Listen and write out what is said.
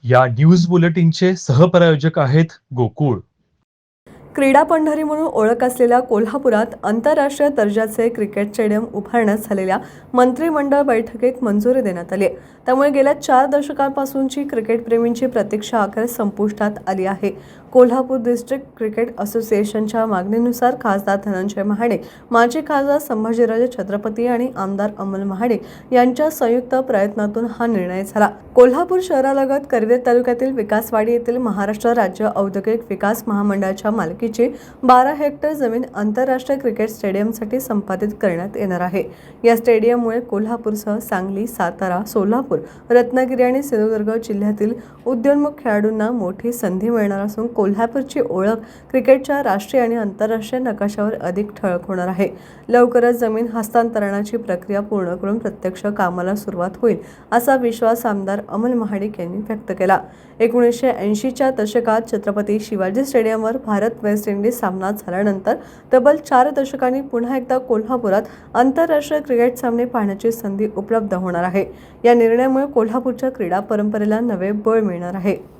या न्यूज बुलेटिनचे सहप्रायोजक आहेत गोकुळ. क्रीडा पंढरी म्हणून ओळख असलेल्या कोल्हापुरात आंतरराष्ट्रीय दर्जाचे क्रिकेट स्टेडियम उभारण्यास झालेल्या मंत्रिमंडळ बैठकीत मंजुरी देण्यात आली. त्यामुळे गेल्या 4 दशकांपासूनची क्रिकेटप्रेमींची प्रतीक्षा अखेर संपुष्टात आली आहे. कोल्हापूर डिस्ट्रिक्ट क्रिकेट असोसिएशनच्या मागणीनुसार खासदार धनंजय महाडिक, माजी खासदार संभाजीराजे छत्रपती आणि आमदार अमोल महाडिक यांच्या संयुक्त प्रयत्नातून हा निर्णय झाला. कोल्हापूर शहरालगत करवीर तालुक्यातील विकासवाडी येथील महाराष्ट्र राज्य औद्योगिक विकास महामंडळाच्या मालकीची 12 हेक्टर जमीन आंतरराष्ट्रीय क्रिकेट स्टेडियमसाठी संपादित करण्यात येणार आहे. या स्टेडियममुळे कोल्हापूरसह सांगली, सातारा, सोलापूर, रत्नागिरी आणि सिंधुदुर्ग जिल्ह्यातील उदयोन्मुख खेळाडूंना मोठी संधी मिळणार असून कोल्हापूरची ओळख क्रिकेटच्या राष्ट्रीय आणि आंतरराष्ट्रीय नकाशावर अधिक ठळक होणार आहे. लवकरच जमीन हस्तांतरणाची प्रक्रिया पूर्ण करून प्रत्यक्ष कामाला सुरुवात होईल असा विश्वास आमदार अमोल महाडिक यांनी व्यक्त केला. 1980च्या दशकात छत्रपती शिवाजी स्टेडियमवर भारत वेस्ट इंडिज सामना झाल्यानंतर तब्बल 4 दशकांनी पुन्हा एकदा कोल्हापुरात आंतरराष्ट्रीय क्रिकेट सामने पाहण्याची संधी उपलब्ध होणार आहे. या निर्णयामुळे कोल्हापूरच्या क्रीडा परंपरेला नवे बळ मिळणार आहे.